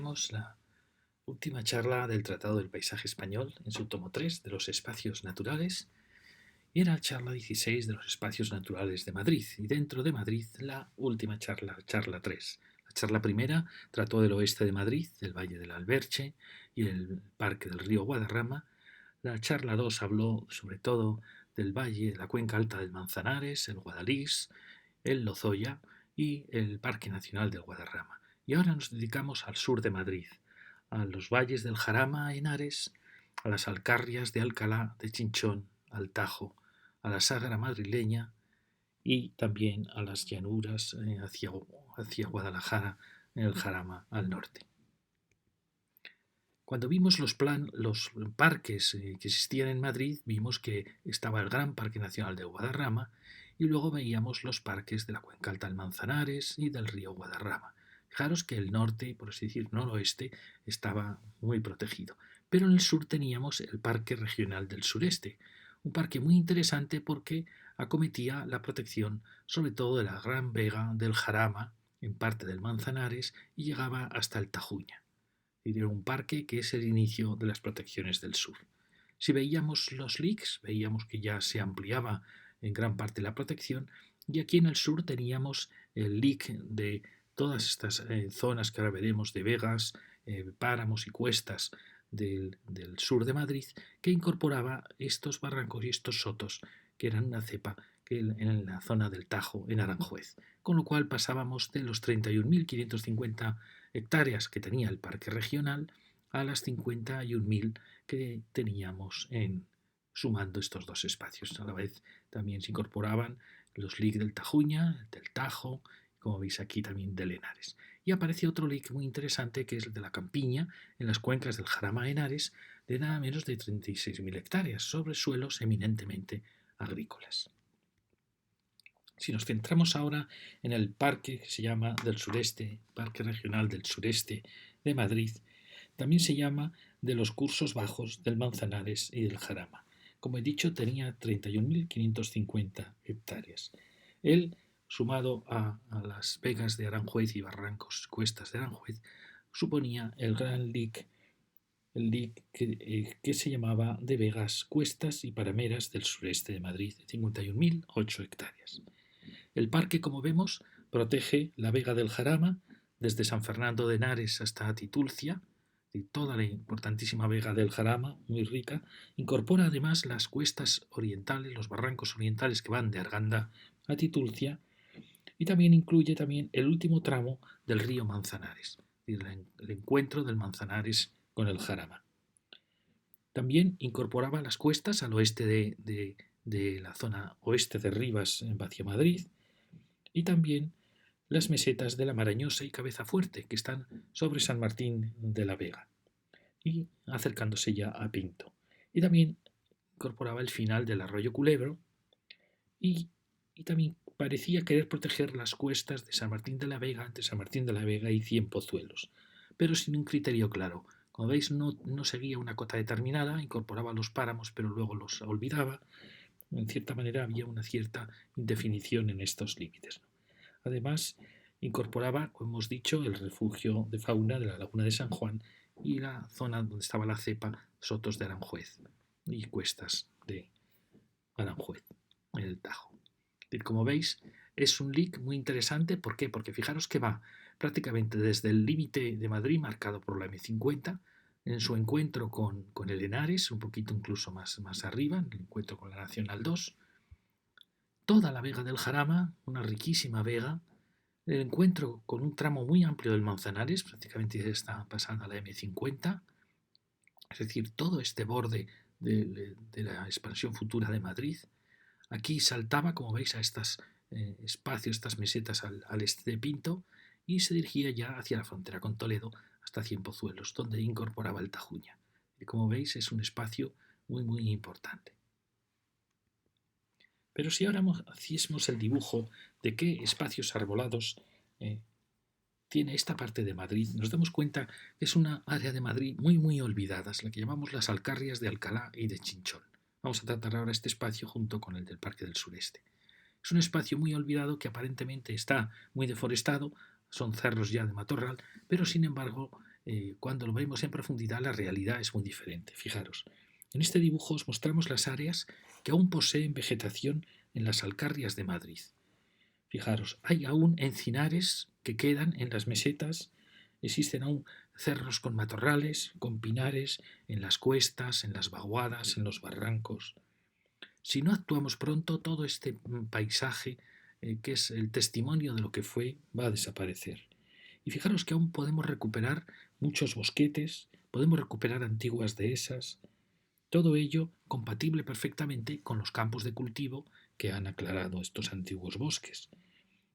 Iniciamos la última charla del Tratado del Paisaje Español en su tomo 3 de los espacios naturales y era la charla 16 de los espacios naturales de Madrid y dentro de Madrid la última charla 3. La charla primera trató del oeste de Madrid, del Valle del Alberche y el Parque del Río Guadarrama. La charla 2 habló sobre todo del valle, de la cuenca alta del Manzanares, el Guadalís, el Lozoya y el Parque Nacional del Guadarrama. Y ahora nos dedicamos al sur de Madrid, a los valles del Jarama, Henares, a las Alcarrias de Alcalá, de Chinchón, al Tajo, a la Sagra madrileña y también a las llanuras hacia Guadalajara, en el Jarama al norte. Cuando vimos los parques que existían en Madrid, vimos que estaba el Gran Parque Nacional de Guadarrama y luego veíamos los parques de la Cuenca Alta del Manzanares y del río Guadarrama. Fijaros que el norte, por así decir, noroeste, estaba muy protegido. Pero en el sur teníamos el Parque Regional del Sureste, un parque muy interesante porque acometía la protección sobre todo de la Gran Vega del Jarama, en parte del Manzanares, y llegaba hasta el Tajuña. Era un parque que es el inicio de las protecciones del sur. Si veíamos los LICs, veíamos que ya se ampliaba en gran parte la protección y aquí en el sur teníamos el LIC de todas estas zonas que ahora veremos de vegas, páramos y cuestas del sur de Madrid que incorporaba estos barrancos y estos sotos que eran una cepa que en la zona del Tajo, en Aranjuez. Con lo cual pasábamos de los 31.550 hectáreas que tenía el parque regional a las 51.000 que teníamos sumando estos dos espacios. A la vez también se incorporaban los LIC del Tajuña, del Tajo, como veis aquí también del Henares. Y aparece otro LIC muy interesante que es el de la Campiña, en las cuencas del Jarama Henares, de nada menos de 36.000 hectáreas, sobre suelos eminentemente agrícolas. Si nos centramos ahora en el parque que se llama del sureste, Parque Regional del Sureste de Madrid, también se llama de los cursos bajos del Manzanares y del Jarama. Como he dicho, tenía 31.550 hectáreas. Él, sumado a las vegas de Aranjuez y barrancos cuestas de Aranjuez, suponía el gran LIC, que se llamaba de vegas, cuestas y parameras del sureste de Madrid, de 51.008 hectáreas. El parque, como vemos, protege la vega del Jarama desde San Fernando de Henares hasta Titulcia, y toda la importantísima vega del Jarama, muy rica. Incorpora además las cuestas orientales, los barrancos orientales que van de Arganda a Titulcia, y también incluye el último tramo del río Manzanares, el encuentro del Manzanares con el Jarama. También incorporaba las cuestas al oeste de la zona oeste de Rivas hacia Madrid, y también las mesetas de la Marañosa y Cabeza Fuerte, que están sobre San Martín de la Vega y acercándose ya a Pinto. Y también incorporaba el final del arroyo Culebro y también parecía querer proteger las cuestas de San Martín de la Vega, entre San Martín de la Vega y Cienpozuelos, pero sin un criterio claro. Como veis, no seguía una cota determinada, incorporaba los páramos, pero luego los olvidaba. En cierta manera había una cierta indefinición en estos límites. Además, incorporaba, como hemos dicho, el refugio de fauna de la Laguna de San Juan y la zona donde estaba la cepa, sotos de Aranjuez y cuestas de Aranjuez, en el Tajo. Como veis, es un LIC muy interesante. ¿Por qué? Porque fijaros que va prácticamente desde el límite de Madrid, marcado por la M50, en su encuentro con el Henares, un poquito incluso más arriba, en el encuentro con la Nacional 2, toda la vega del Jarama, una riquísima vega, el encuentro con un tramo muy amplio del Manzanares, prácticamente está pasando a la M50, es decir, todo este borde de la expansión futura de Madrid. Aquí saltaba, como veis, a estos espacios, estas mesetas al este de Pinto, y se dirigía ya hacia la frontera con Toledo hasta Cienpozuelos, donde incorporaba el Tajuña. Y como veis, es un espacio muy, muy importante. Pero si ahora hiciésemos el dibujo de qué espacios arbolados tiene esta parte de Madrid, nos damos cuenta que es una área de Madrid muy, muy olvidada, es la que llamamos las Alcarrias de Alcalá y de Chinchón. Vamos a tratar ahora este espacio junto con el del Parque del Sureste. Es un espacio muy olvidado que aparentemente está muy deforestado, son cerros ya de matorral, pero sin embargo cuando lo vemos en profundidad, la realidad es muy diferente. Fijaros, en este dibujo os mostramos las áreas que aún poseen vegetación en las Alcarrias de Madrid. Fijaros, hay aún encinares que quedan en las mesetas, existen aún cerros con matorrales, con pinares, en las cuestas, en las vaguadas, en los barrancos. Si no actuamos pronto, todo este paisaje, que es el testimonio de lo que fue, va a desaparecer. Y fijaros que aún podemos recuperar muchos bosquetes, podemos recuperar antiguas dehesas, todo ello compatible perfectamente con los campos de cultivo que han aclarado estos antiguos bosques.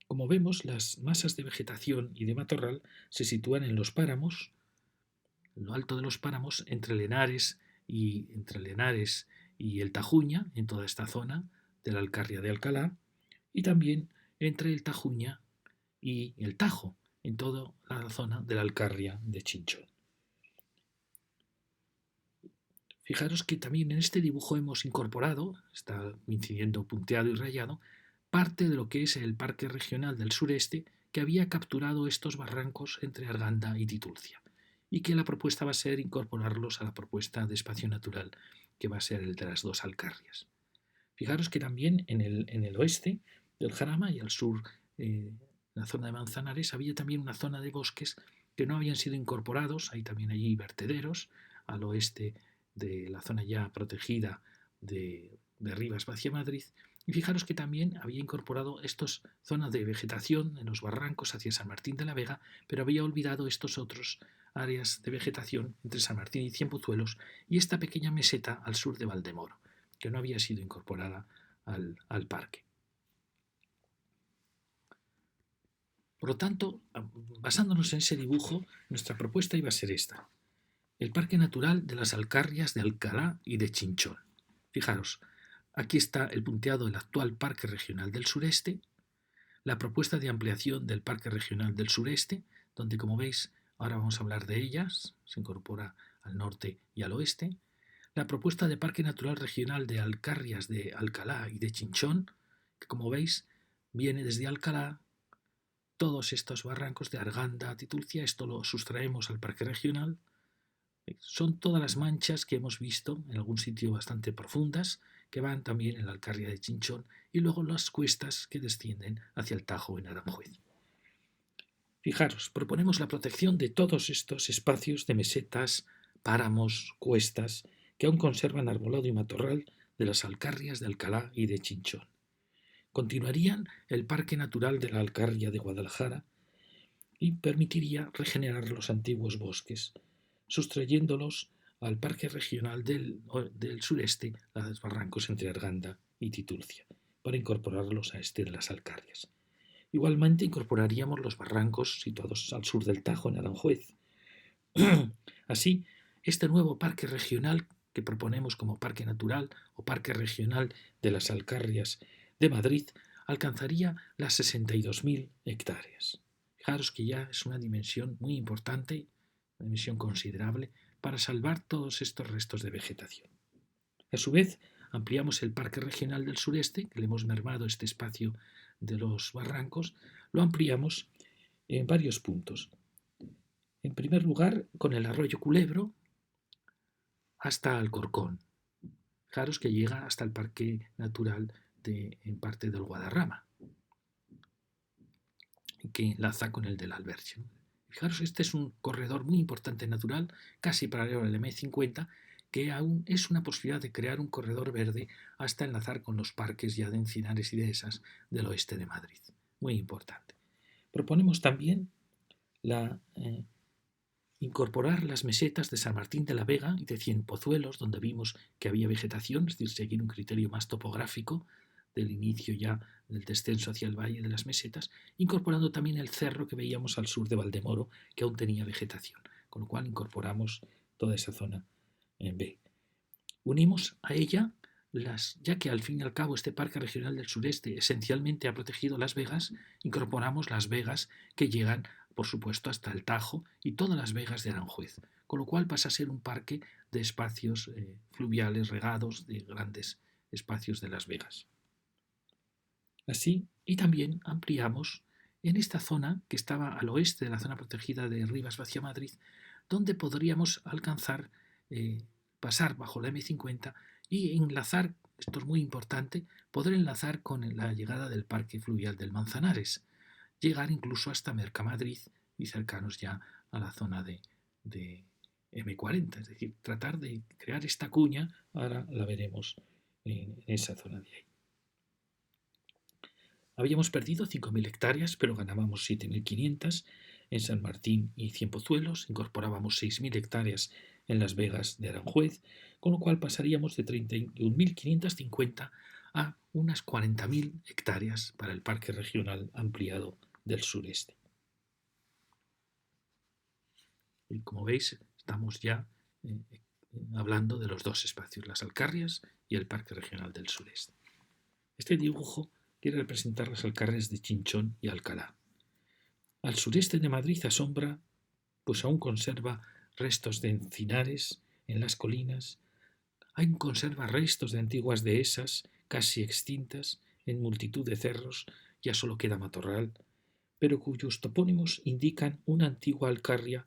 Como vemos, las masas de vegetación y de matorral se sitúan en los páramos, en lo alto de los páramos, entre Lenares y el Tajuña, en toda esta zona de la Alcarria de Alcalá, y también entre el Tajuña y el Tajo, en toda la zona de la Alcarria de Chinchón. Fijaros que también en este dibujo hemos incorporado, está incidiendo punteado y rayado, parte de lo que es el Parque Regional del Sureste, que había capturado estos barrancos entre Arganda y Titulcia, y que la propuesta va a ser incorporarlos a la propuesta de espacio natural, que va a ser el de las dos Alcarrias. Fijaros que también en el oeste del Jarama y al sur, en la zona de Manzanares, había también una zona de bosques que no habían sido incorporados, hay también allí vertederos, al oeste de la zona ya protegida de Rivas hacia Madrid. Y fijaros que también había incorporado estas zonas de vegetación en los barrancos hacia San Martín de la Vega, pero había olvidado estos otros áreas de vegetación entre San Martín y Cienpozuelos y esta pequeña meseta al sur de Valdemoro, que no había sido incorporada al parque. Por lo tanto, basándonos en ese dibujo, nuestra propuesta iba a ser esta: el Parque Natural de las Alcarrias de Alcalá y de Chinchón. Fijaros, aquí está el punteado del actual Parque Regional del Sureste, la propuesta de ampliación del Parque Regional del Sureste, donde, como veis, ahora vamos a hablar de ellas, se incorpora al norte y al oeste, la propuesta de Parque Natural Regional de Alcarrias de Alcalá y de Chinchón, que, como veis, viene desde Alcalá, todos estos barrancos de Arganda, Titulcia, esto lo sustraemos al Parque Regional. Son todas las manchas que hemos visto en algún sitio bastante profundas, que van también en la Alcarria de Chinchón, y luego las cuestas que descienden hacia el Tajo en Aranjuez. Fijaros, proponemos la protección de todos estos espacios de mesetas, páramos, cuestas, que aún conservan arbolado y matorral de las Alcarrias de Alcalá y de Chinchón. Continuarían el Parque Natural de la Alcarria de Guadalajara y permitiría regenerar los antiguos bosques, sustrayéndolos al Parque Regional del Sureste, a los barrancos entre Arganda y Titulcia, para incorporarlos a este de las Alcarrias. Igualmente incorporaríamos los barrancos situados al sur del Tajo, en Aranjuez. Así, este nuevo parque regional que proponemos como parque natural o parque regional de las Alcarrias de Madrid alcanzaría las 62.000 hectáreas. Fijaros que ya es una dimensión muy importante, una dimensión considerable, para salvar todos estos restos de vegetación. A su vez, ampliamos el Parque Regional del Sureste, que le hemos mermado este espacio de los barrancos, lo ampliamos en varios puntos. En primer lugar, con el arroyo Culebro hasta Alcorcón. Fijaros que llega hasta el Parque Natural en parte del Guadarrama, que enlaza con el del Alberche. Fijaros, este es un corredor muy importante natural, casi paralelo al M50, que aún es una posibilidad de crear un corredor verde hasta enlazar con los parques ya de encinares y dehesas del oeste de Madrid. Muy importante. Proponemos también incorporar las mesetas de San Martín de la Vega y de Cienpozuelos, donde vimos que había vegetación, es decir, seguir un criterio más topográfico del inicio ya del descenso hacia el valle de las mesetas, incorporando también el cerro que veíamos al sur de Valdemoro, que aún tenía vegetación, con lo cual incorporamos toda esa zona en B. Unimos a ella ya que al fin y al cabo este Parque Regional del Sureste esencialmente ha protegido Las Vegas, incorporamos las vegas que llegan, por supuesto, hasta el Tajo y todas las vegas de Aranjuez, con lo cual pasa a ser un parque de espacios fluviales regados, de grandes espacios de Las Vegas. Así, y también ampliamos en esta zona que estaba al oeste de la zona protegida de Rivas hacia Madrid, donde podríamos alcanzar, pasar bajo la M50 y enlazar, esto es muy importante, poder enlazar con la llegada del Parque Fluvial del Manzanares, llegar incluso hasta Mercamadrid y cercanos ya a la zona de M40, es decir, tratar de crear esta cuña, ahora la veremos en esa zona de ahí. Habíamos perdido 5.000 hectáreas, pero ganábamos 7.500 en San Martín y Cienpozuelos, incorporábamos 6.000 hectáreas en Las Vegas de Aranjuez, con lo cual pasaríamos de 31.550 a unas 40.000 hectáreas para el Parque Regional Ampliado del Sureste. Y como veis, estamos ya hablando de los dos espacios, las Alcarrias y el Parque Regional del Sureste. Este dibujo quiere representar las Alcarrias de Chinchón y Alcalá. Al sureste de Madrid asombra, pues aún conserva restos de encinares en las colinas, aún conserva restos de antiguas dehesas casi extintas en multitud de cerros, ya solo queda matorral, pero cuyos topónimos indican una antigua alcarria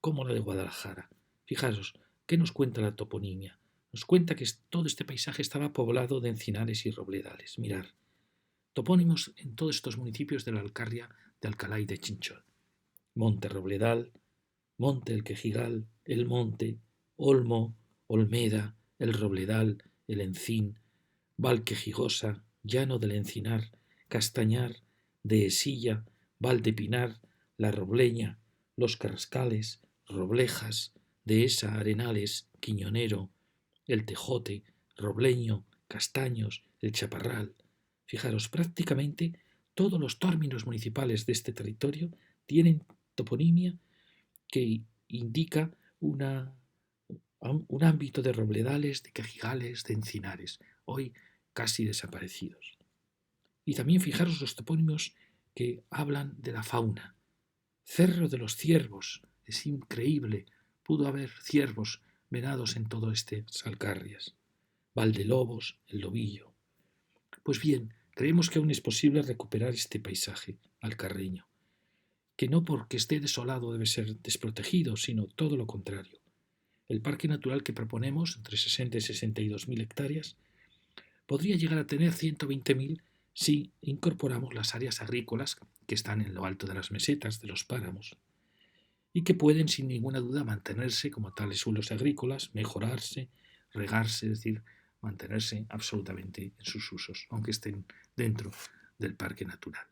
como la de Guadalajara. Fijaros, ¿qué nos cuenta la toponimia? Nos cuenta que todo este paisaje estaba poblado de encinares y robledales. Mirar, topónimos en todos estos municipios de la Alcarria de Alcalá y de Chinchón. Monte Robledal, Monte el Quejigal, el Monte, Olmo, Olmeda, el Robledal, el Encín, Valquejigosa, Llano del Encinar, Castañar, Dehesilla, Valdepinar, La Robleña, Los Carrascales, Roblejas, Dehesa, Arenales, Quiñonero, el Tejote, Robleño, Castaños, el Chaparral. Fijaros, prácticamente todos los términos municipales de este territorio tienen toponimia que indica un ámbito de robledales, de quejigales, de encinares, hoy casi desaparecidos. Y también fijaros los topónimos que hablan de la fauna. Cerro de los Ciervos, es increíble, pudo haber ciervos venados en todo estas Alcarrias. Valdelobos, el Lobillo. Pues bien, creemos que aún es posible recuperar este paisaje alcarreño, que no porque esté desolado debe ser desprotegido, sino todo lo contrario. El parque natural que proponemos, entre 60 y 62.000 hectáreas, podría llegar a tener 120.000 si incorporamos las áreas agrícolas que están en lo alto de las mesetas, de los páramos, y que pueden sin ninguna duda mantenerse como tales suelos agrícolas, mejorarse, regarse, es decir, mantenerse absolutamente en sus usos, aunque estén dentro del parque natural.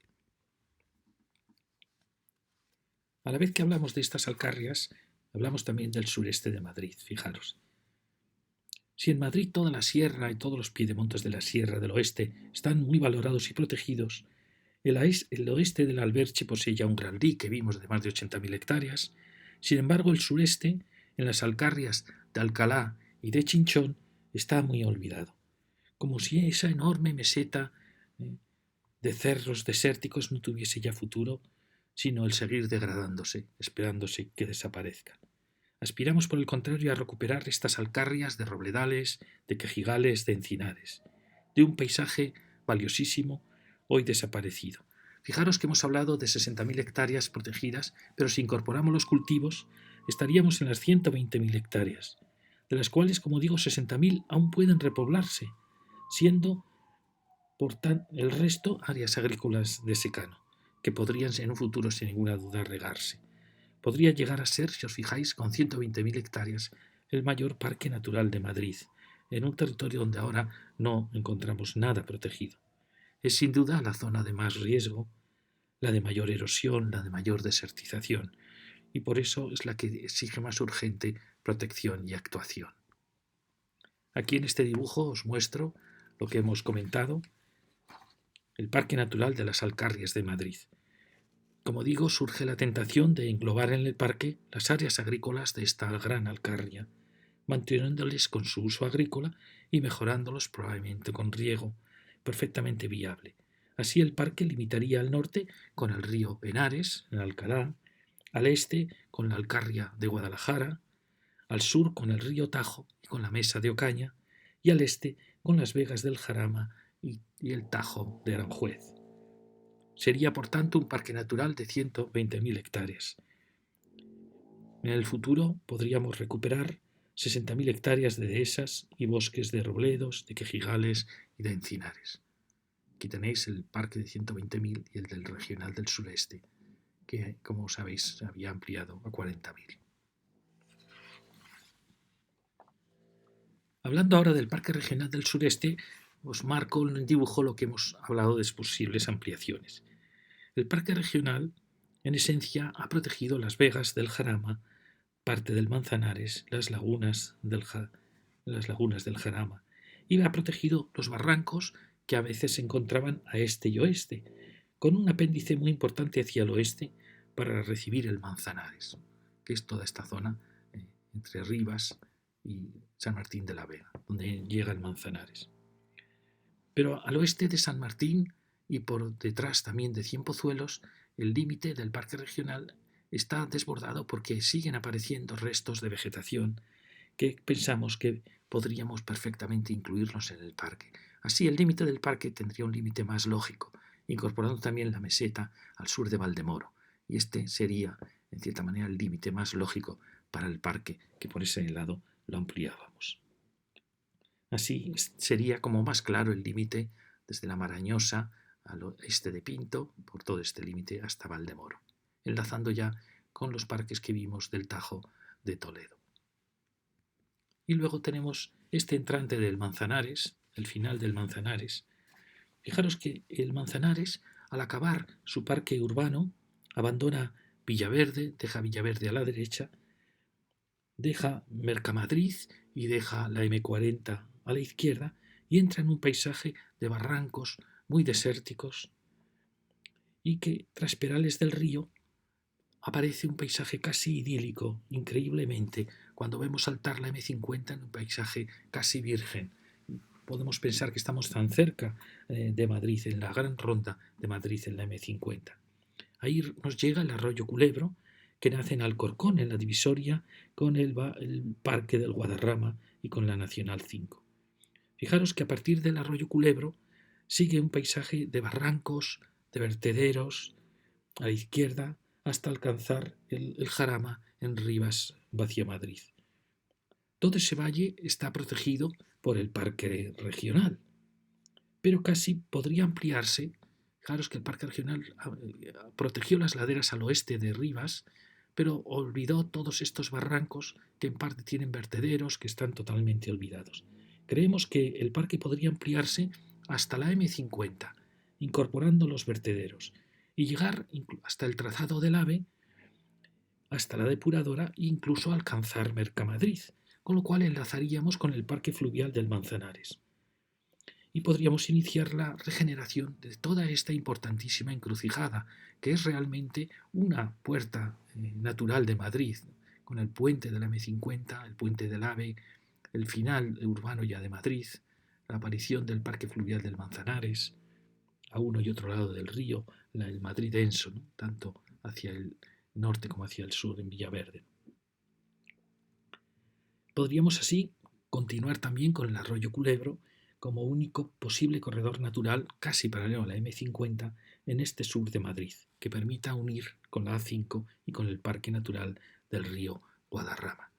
A la vez que hablamos de estas alcarrias, hablamos también del sureste de Madrid, fijaros. Si en Madrid toda la sierra y todos los piedemontes de la sierra del oeste están muy valorados y protegidos, el oeste del Alberche posee ya un gran dique, vimos, de más de 80.000 hectáreas. Sin embargo, el sureste, en las alcarrias de Alcalá y de Chinchón, está muy olvidado, como si esa enorme meseta de cerros desérticos no tuviese ya futuro, sino el seguir degradándose, esperándose que desaparezca. Aspiramos, por el contrario, a recuperar estas alcarrias de robledales, de quejigales, de encinares, de un paisaje valiosísimo, hoy desaparecido. Fijaros que hemos hablado de 60.000 hectáreas protegidas, pero si incorporamos los cultivos, estaríamos en las 120.000 hectáreas, de las cuales, como digo, 60.000 aún pueden repoblarse, siendo, por tanto, el resto áreas agrícolas de secano, que podrían en un futuro, sin ninguna duda, regarse. Podría llegar a ser, si os fijáis, con 120.000 hectáreas, el mayor parque natural de Madrid, en un territorio donde ahora no encontramos nada protegido. Es sin duda la zona de más riesgo, la de mayor erosión, la de mayor desertización, y por eso es la que exige más urgente protección y actuación. Aquí en este dibujo os muestro lo que hemos comentado, el Parque Natural de las Alcarrias de Madrid. Como digo, surge la tentación de englobar en el parque las áreas agrícolas de esta gran alcarria, manteniéndoles con su uso agrícola y mejorándolos probablemente con riego, perfectamente viable. Así el parque limitaría al norte con el río Henares, en Alcalá, al este con la Alcarria de Guadalajara, al sur con el río Tajo y con la Mesa de Ocaña, y al este con las Vegas del Jarama y el Tajo de Aranjuez. Sería, por tanto, un parque natural de 120.000 hectáreas. En el futuro podríamos recuperar 60.000 hectáreas de dehesas y bosques de robledos, de quejigales y de encinares. Aquí tenéis el parque de 120.000 y el del regional del sureste, que, como sabéis, se había ampliado a 40.000. Hablando ahora del parque regional del sureste, os marco en el dibujo lo que hemos hablado de posibles ampliaciones. El parque regional, en esencia, ha protegido las vegas del Jarama, parte del Manzanares, las lagunas del Jarama, y ha protegido los barrancos que a veces se encontraban a este y oeste, con un apéndice muy importante hacia el oeste para recibir el Manzanares, que es toda esta zona entre Rivas y San Martín de la Vega, donde llega el Manzanares. Pero al oeste de San Martín y por detrás también de Cienpozuelos, el límite del parque regional está desbordado porque siguen apareciendo restos de vegetación que pensamos que podríamos perfectamente incluirlos en el parque. Así, el límite del parque tendría un límite más lógico, incorporando también la meseta al sur de Valdemoro, y este sería, en cierta manera, el límite más lógico para el parque, que por ese lado lo ampliábamos. Así sería como más claro el límite desde la Marañosa al oeste de Pinto, por todo este límite hasta Valdemoro, enlazando ya con los parques que vimos del Tajo de Toledo. Y luego tenemos este entrante del Manzanares, el final del Manzanares. Fijaros que el Manzanares, al acabar su parque urbano, abandona Villaverde, deja Villaverde a la derecha, deja Mercamadrid y deja la M40 a la izquierda y entra en un paisaje de barrancos muy desérticos y que tras Perales del Río aparece un paisaje casi idílico, increíblemente, cuando vemos saltar la M50 en un paisaje casi virgen. Podemos pensar que estamos tan cerca de Madrid, en la gran ronda de Madrid en la M50. Ahí nos llega el arroyo Culebro, que nace en Alcorcón, en la divisoria con el Parque del Guadarrama y con la Nacional 5. Fijaros que a partir del arroyo Culebro sigue un paisaje de barrancos, de vertederos, a la izquierda, hasta alcanzar el Jarama en Rivas, Vacia Madrid. Todo ese valle está protegido por el parque regional, pero casi podría ampliarse. Fijaros que el parque regional protegió las laderas al oeste de Rivas, pero olvidó todos estos barrancos que en parte tienen vertederos que están totalmente olvidados. Creemos que el parque podría ampliarse hasta la M50, incorporando los vertederos, y llegar hasta el trazado del AVE, hasta la depuradora e incluso alcanzar Mercamadrid, con lo cual enlazaríamos con el parque fluvial del Manzanares. Y podríamos iniciar la regeneración de toda esta importantísima encrucijada, que es realmente una puerta natural de Madrid, con el puente de la M50, el puente del AVE, el final urbano ya de Madrid, la aparición del parque fluvial del Manzanares, a uno y otro lado del río, el Madrid denso, ¿no? Tanto hacia el norte como hacia el sur en Villaverde. Podríamos así continuar también con el arroyo Culebro como único posible corredor natural casi paralelo a la M50 en este sur de Madrid, que permita unir con la A5 y con el Parque Natural del río Guadarrama.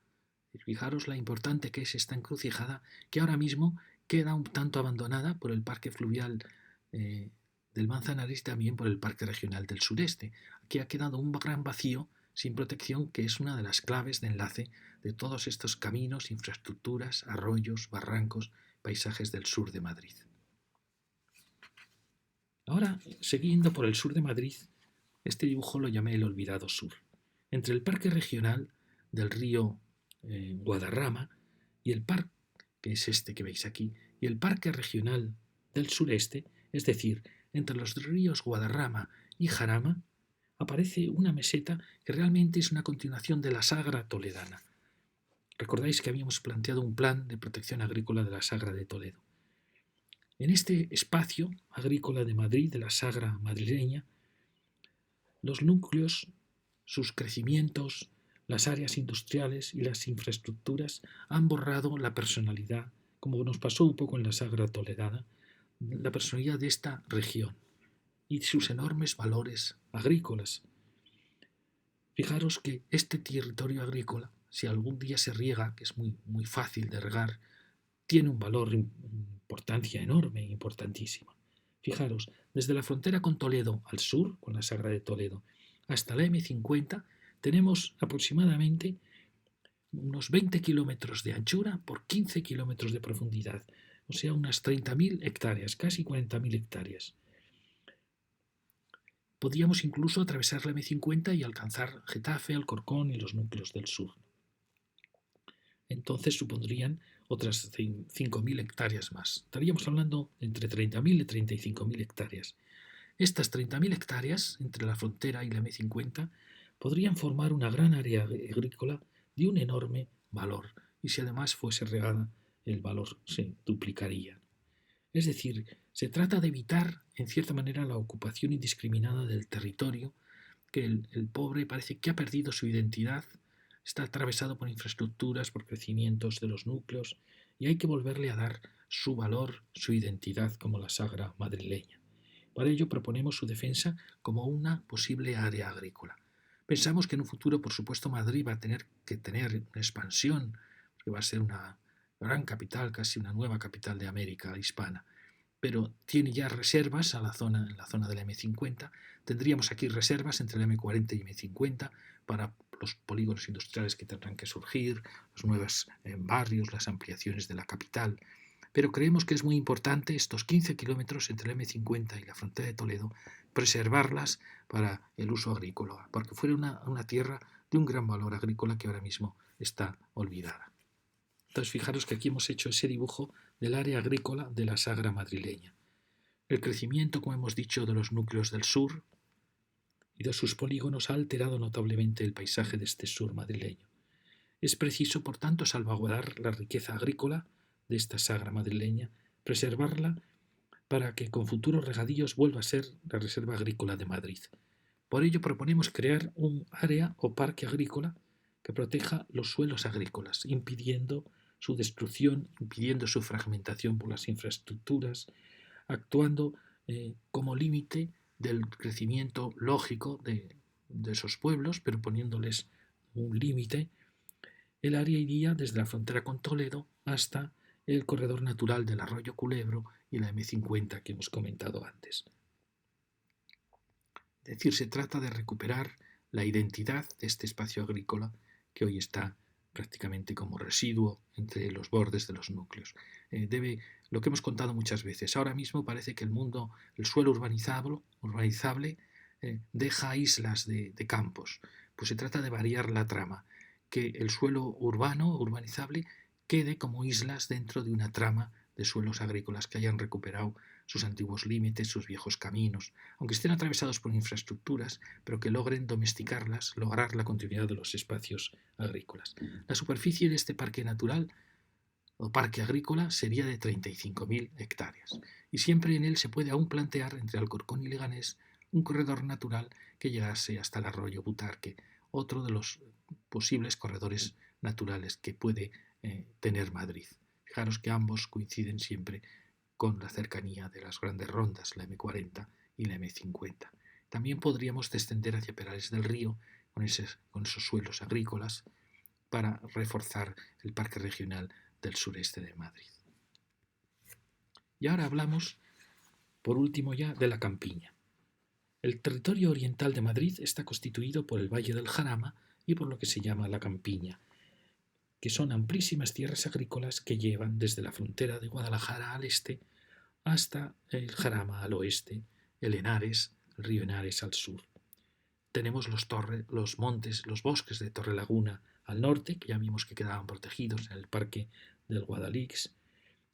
Fijaros la importante que es esta encrucijada, que ahora mismo queda un tanto abandonada por el Parque Fluvial del Manzanares y también por el Parque Regional del Sureste. Aquí ha quedado un gran vacío sin protección, que es una de las claves de enlace de todos estos caminos, infraestructuras, arroyos, barrancos, paisajes del sur de Madrid. Ahora, siguiendo por el sur de Madrid, este dibujo lo llamé el olvidado sur. Entre el parque regional del río Guadarrama y el parque, que es este que veis aquí, y el parque regional del sureste, es decir, entre los ríos Guadarrama y Jarama, aparece una meseta que realmente es una continuación de la Sagra toledana. Recordáis que habíamos planteado un plan de protección agrícola de la Sagra de Toledo. En este espacio agrícola de Madrid, de la Sagra madrileña, los núcleos, sus crecimientos, las áreas industriales y las infraestructuras han borrado la personalidad, como nos pasó un poco en la Sagra toledana, la personalidad de esta región y sus enormes valores agrícolas. Fijaros que este territorio agrícola, si algún día se riega, que es muy fácil de regar, tiene un valor, importancia enorme, importantísima. Fijaros, desde la frontera con Toledo al sur, con la Sagra de Toledo, hasta la M50, tenemos aproximadamente unos 20 kilómetros de anchura por 15 kilómetros de profundidad, o sea, unas 30.000 hectáreas, casi 40.000 hectáreas. Podríamos incluso atravesar la M50 y alcanzar Getafe, Alcorcón y los núcleos del sur. Entonces supondrían otras 5.000 hectáreas más. Estaríamos hablando entre 30.000 y 35.000 hectáreas. Estas 30.000 hectáreas, entre la frontera y la M50, podrían formar una gran área agrícola de un enorme valor, y si además fuese regada, el valor se duplicaría. Es decir, se trata de evitar, en cierta manera, la ocupación indiscriminada del territorio, que el pobre parece que ha perdido su identidad, está atravesado por infraestructuras, por crecimientos de los núcleos, y hay que volverle a dar su valor, su identidad como la sagra madrileña. Para ello proponemos su defensa como una posible área agrícola. Pensamos que en un futuro, por supuesto, Madrid va a tener que tener una expansión, porque va a ser una gran capital, casi una nueva capital de América hispana, pero tiene ya reservas en la zona de la M50. Tendríamos aquí reservas entre la M40 y M50 para los polígonos industriales que tendrán que surgir, los nuevos barrios, las ampliaciones de la capital. Pero creemos que es muy importante estos 15 kilómetros entre la M50 y la frontera de Toledo, preservarlas para el uso agrícola, porque fuera una tierra de un gran valor agrícola que ahora mismo está olvidada. Entonces, fijaros que aquí hemos hecho ese dibujo del área agrícola de la Sagra madrileña. El crecimiento, como hemos dicho, de los núcleos del sur y de sus polígonos ha alterado notablemente el paisaje de este sur madrileño. Es preciso, por tanto, salvaguardar la riqueza agrícola de esta Sagra madrileña, preservarla para que con futuros regadíos vuelva a ser la Reserva Agrícola de Madrid. Por ello proponemos crear un área o parque agrícola que proteja los suelos agrícolas, impidiendo su destrucción, impidiendo su fragmentación por las infraestructuras, actuando como límite del crecimiento lógico de esos pueblos, pero poniéndoles un límite. El área iría desde la frontera con Toledo hasta el corredor natural del arroyo Culebro y la M50 que hemos comentado antes. Es decir, se trata de recuperar la identidad de este espacio agrícola que hoy está prácticamente como residuo entre los bordes de los núcleos. Lo que hemos contado muchas veces, ahora mismo parece que el suelo urbanizable deja islas de campos. Pues se trata de variar la trama, que el suelo urbanizable, quede como islas dentro de una trama de suelos agrícolas que hayan recuperado sus antiguos límites, sus viejos caminos, aunque estén atravesados por infraestructuras, pero que logren domesticarlas, lograr la continuidad de los espacios agrícolas. La superficie de este parque natural o parque agrícola sería de 35.000 hectáreas, y siempre en él se puede aún plantear entre Alcorcón y Leganés un corredor natural que llegase hasta el arroyo Butarque, otro de los posibles corredores naturales que puede tener Madrid. Fijaros que ambos coinciden siempre con la cercanía de las grandes rondas, la M40 y la M50. También podríamos descender hacia Perales del Río con esos suelos agrícolas para reforzar el parque regional del sureste de Madrid. Y ahora hablamos, por último ya, de la campiña. El territorio oriental de Madrid está constituido por el Valle del Jarama y por lo que se llama la campiña, que son amplísimas tierras agrícolas que llevan desde la frontera de Guadalajara al este hasta el Jarama al oeste, el Henares, el río Henares al sur. Tenemos los montes, los bosques de Torrelaguna al norte, que ya vimos que quedaban protegidos en el parque del Guadalix,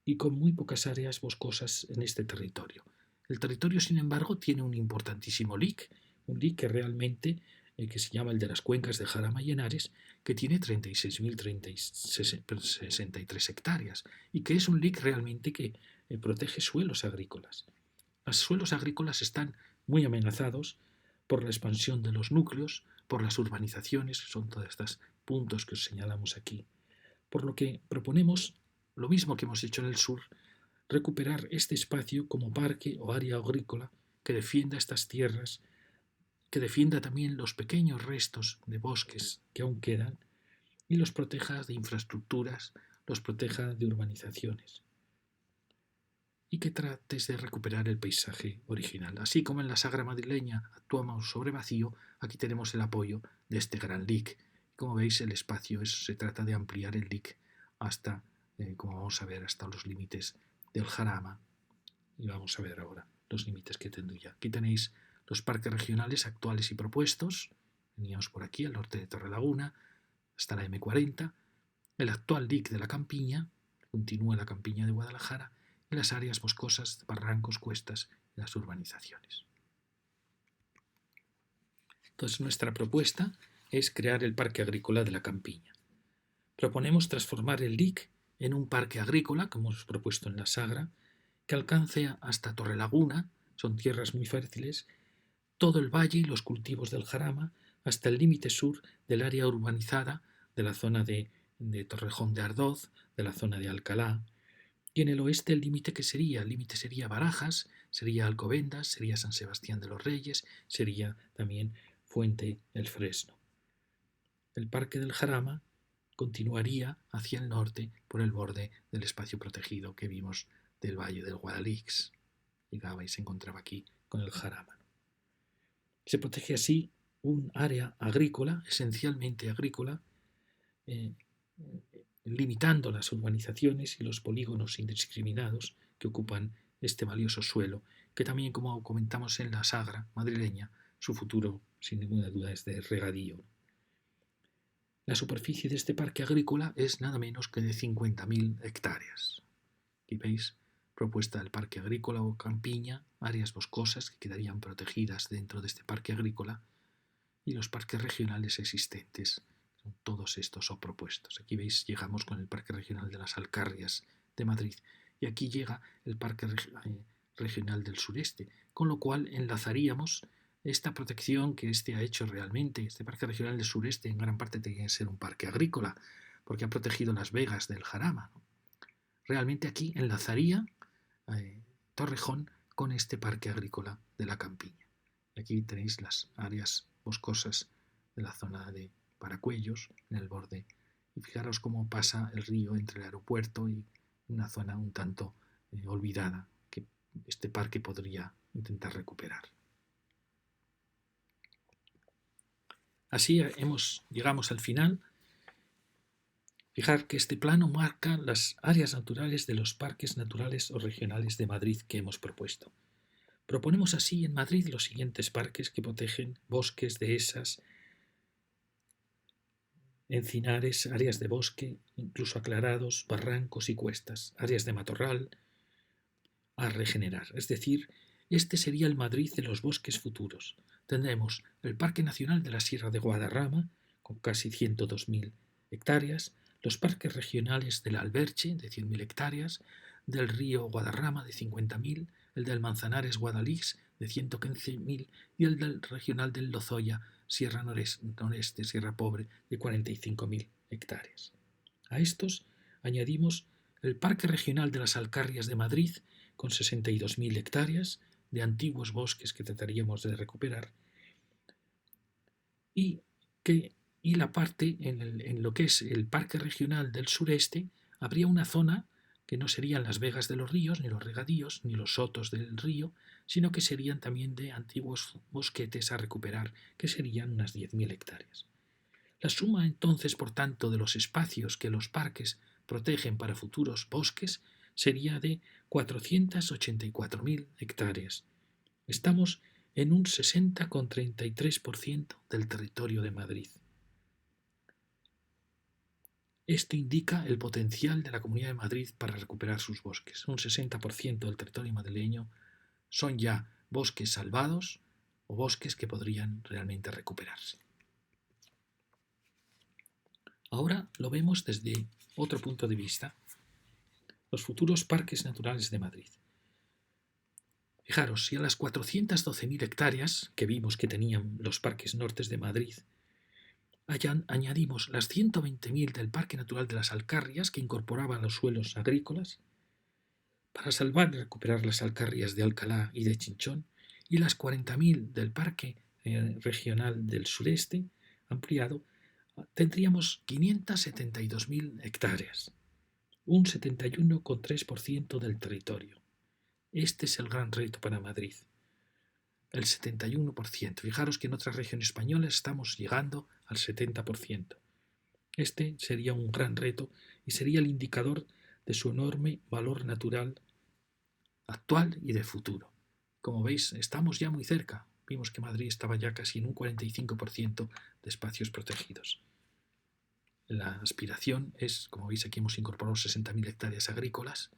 y con muy pocas áreas boscosas en este territorio. El territorio, sin embargo, tiene un importantísimo lic, un lic que realmente, que se llama el de las cuencas de Jarama y Henares, que tiene 36.063 hectáreas, y que es un lic realmente que protege suelos agrícolas. Los suelos agrícolas están muy amenazados por la expansión de los núcleos, por las urbanizaciones, que son todos estos puntos que os señalamos aquí. Por lo que proponemos, lo mismo que hemos hecho en el sur, recuperar este espacio como parque o área agrícola que defienda estas tierras que defienda también los pequeños restos de bosques que aún quedan y los proteja de infraestructuras, los proteja de urbanizaciones y que trates de recuperar el paisaje original. Así como en la Sagra madrileña actuamos sobre vacío, aquí tenemos el apoyo de este gran LIC. Como veis, el espacio se trata de ampliar el LIC hasta, como vamos a ver, hasta los límites del Jarama. Y vamos a ver ahora los límites que tendría. Aquí tenéis los parques regionales actuales y propuestos. Veníamos por aquí, al norte de Torrelaguna, hasta la M40. El actual LIC de la Campiña, continúa la Campiña de Guadalajara, y las áreas boscosas, barrancos, cuestas y las urbanizaciones. Entonces, nuestra propuesta es crear el Parque Agrícola de la Campiña. Proponemos transformar el LIC en un parque agrícola, como hemos propuesto en la Sagra, que alcance hasta Torrelaguna, son tierras muy fértiles, todo el valle y los cultivos del Jarama, hasta el límite sur del área urbanizada de la zona de Torrejón de Ardoz, de la zona de Alcalá, y en el oeste el límite sería Barajas, sería Alcobendas, sería San Sebastián de los Reyes, sería también Fuente el Fresno. El Parque del Jarama continuaría hacia el norte por el borde del espacio protegido que vimos del Valle del Guadalix. Llegaba y se encontraba aquí con el Jarama. Se protege así un área agrícola, esencialmente agrícola, limitando las urbanizaciones y los polígonos indiscriminados que ocupan este valioso suelo, que también, como comentamos en la Sagra madrileña, su futuro, sin ninguna duda, es de regadío. La superficie de este parque agrícola es nada menos que de 50.000 hectáreas. Aquí veis, propuesta del parque agrícola o campiña, áreas boscosas que quedarían protegidas dentro de este parque agrícola y los parques regionales existentes. Todos estos son propuestos. Aquí veis, llegamos con el Parque Regional de las Alcarrias de Madrid y aquí llega el Parque Regional del Sureste, con lo cual enlazaríamos esta protección que ha hecho realmente. Este Parque Regional del Sureste en gran parte tiene que ser un parque agrícola, porque ha protegido las vegas del Jarama. Realmente aquí enlazaría Torrejón con este parque agrícola de la Campiña. Aquí tenéis las áreas boscosas de la zona de Paracuellos, en el borde. Y fijaros cómo pasa el río entre el aeropuerto y una zona un tanto olvidada que este parque podría intentar recuperar. Así llegamos al final. Fijar que este plano marca las áreas naturales de los parques naturales o regionales de Madrid que hemos propuesto. Proponemos así en Madrid los siguientes parques que protegen bosques, dehesas, encinares, áreas de bosque, incluso aclarados, barrancos y cuestas, áreas de matorral a regenerar. Es decir, este sería el Madrid de los bosques futuros. Tendremos el Parque Nacional de la Sierra de Guadarrama, con casi 102.000 hectáreas, los parques regionales del Alberche, de 100.000 hectáreas, del río Guadarrama, de 50.000, el del Manzanares Guadalix, de 115.000, y el del regional del Lozoya, Sierra Noreste, Sierra Pobre, de 45.000 hectáreas. A estos añadimos el Parque Regional de las Alcarrias de Madrid, con 62.000 hectáreas de antiguos bosques que trataríamos de recuperar, y la parte en lo que es el Parque Regional del Sureste, habría una zona que no serían las vegas de los ríos, ni los regadíos, ni los sotos del río, sino que serían también de antiguos bosquetes a recuperar, que serían unas 10.000 hectáreas. La suma entonces, por tanto, de los espacios que los parques protegen para futuros bosques sería de 484.000 hectáreas. Estamos en un 60,33% del territorio de Madrid. Esto indica el potencial de la Comunidad de Madrid para recuperar sus bosques. Un 60% del territorio madrileño son ya bosques salvados o bosques que podrían realmente recuperarse. Ahora lo vemos desde otro punto de vista, los futuros parques naturales de Madrid. Fijaros, si a las 412.000 hectáreas que vimos que tenían los parques nortes de Madrid añadimos las 120.000 del Parque Natural de las Alcarrias, que incorporaban los suelos agrícolas, para salvar y recuperar las alcarrias de Alcalá y de Chinchón, y las 40.000 del Parque regional del sureste, ampliado, tendríamos 572.000 hectáreas, un 71,3% del territorio. Este es el gran reto para Madrid, el 71%. Fijaros que en otras regiones españolas estamos llegando al 70%. Este sería un gran reto y sería el indicador de su enorme valor natural actual y de futuro. Como veis, estamos ya muy cerca. Vimos que Madrid estaba ya casi en un 45% de espacios protegidos. La aspiración es, como veis aquí hemos incorporado 60.000 hectáreas agrícolas.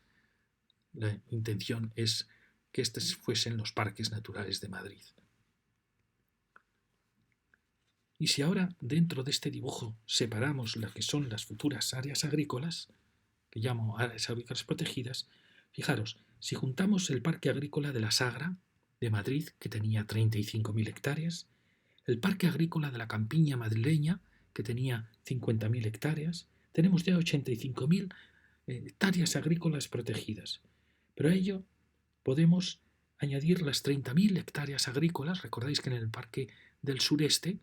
La intención es que estos fuesen los parques naturales de Madrid. Y si ahora dentro de este dibujo separamos lo que son las futuras áreas agrícolas, que llamo áreas agrícolas protegidas, fijaros, si juntamos el parque agrícola de la Sagra de Madrid, que tenía 35.000 hectáreas, el parque agrícola de la Campiña madrileña, que tenía 50.000 hectáreas, tenemos ya 85.000 hectáreas agrícolas protegidas. Pero a ello podemos añadir las 30.000 hectáreas agrícolas. Recordáis que en el parque del sureste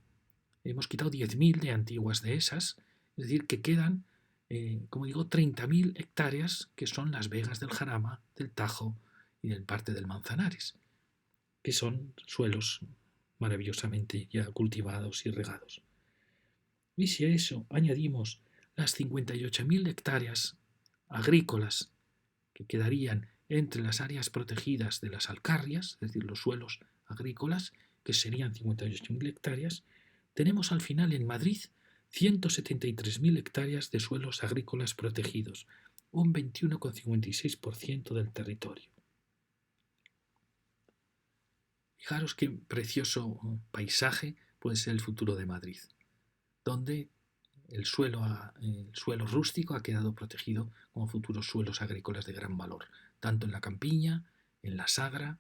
hemos quitado 10.000 de antiguas dehesas, es decir, que quedan, como digo, 30.000 hectáreas que son las vegas del Jarama, del Tajo y del parte del Manzanares, que son suelos maravillosamente ya cultivados y regados. Y si a eso añadimos las 58.000 hectáreas agrícolas que quedarían entre las áreas protegidas de las alcarrias, es decir, los suelos agrícolas, que serían 58.000 hectáreas, tenemos al final en Madrid 173.000 hectáreas de suelos agrícolas protegidos, un 21,56% del territorio. Fijaros qué precioso paisaje puede ser el futuro de Madrid, donde el suelo rústico ha quedado protegido como futuros suelos agrícolas de gran valor, tanto en la Campiña, en la Sagra,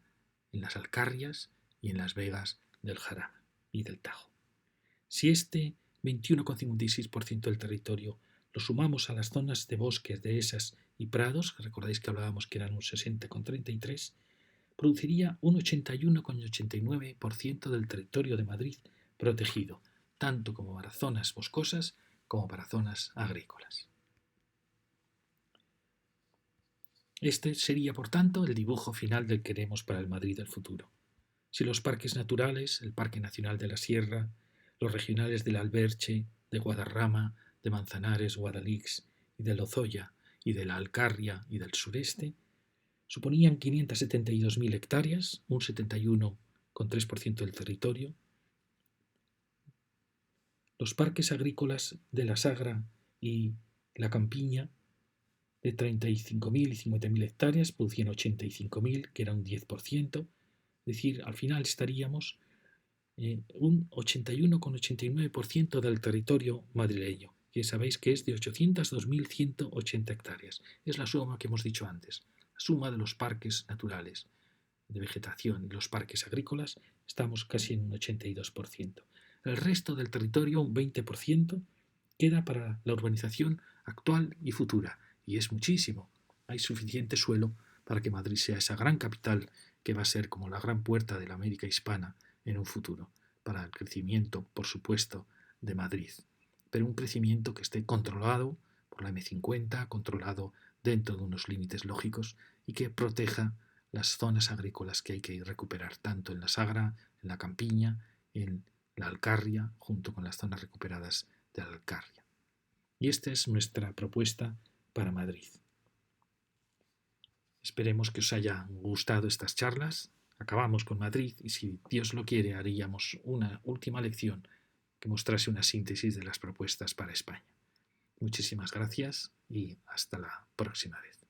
en las Alcarrias y en las vegas del Jarama y del Tajo. Si este 21,56% del territorio lo sumamos a las zonas de bosques, dehesas y prados, que recordáis que hablábamos que eran un 60,33%, produciría un 81,89% del territorio de Madrid protegido, tanto como para zonas boscosas como para zonas agrícolas. Este sería, por tanto, el dibujo final del que queremos para el Madrid del futuro. Si los parques naturales, el Parque Nacional de la Sierra, los regionales del Alberche, de Guadarrama, de Manzanares, Guadalix y de Lozoya y de la Alcarria y del sureste, suponían 572.000 hectáreas, un 71,3% del territorio. Los parques agrícolas de la Sagra y la Campiña, de 35.000 y 50.000 hectáreas, producían 85.000, que era un 10%. Es decir, al final estaríamos un 81,89% del territorio madrileño, que sabéis que es de 802.180 hectáreas. Es la suma que hemos dicho antes, la suma de los parques naturales de vegetación y los parques agrícolas, estamos casi en un 82%. El resto del territorio, un 20%, queda para la urbanización actual y futura, y es muchísimo. Hay suficiente suelo para que Madrid sea esa gran capital que va a ser como la gran puerta de la América hispana en un futuro, para el crecimiento, por supuesto, de Madrid. Pero un crecimiento que esté controlado por la M50, controlado dentro de unos límites lógicos y que proteja las zonas agrícolas que hay que recuperar, tanto en la Sagra, en la Campiña, en la Alcarria, junto con las zonas recuperadas de la Alcarria. Y esta es nuestra propuesta para Madrid. Esperemos que os hayan gustado estas charlas. Acabamos con Madrid y si Dios lo quiere haríamos una última lección que mostrase una síntesis de las propuestas para España. Muchísimas gracias y hasta la próxima vez.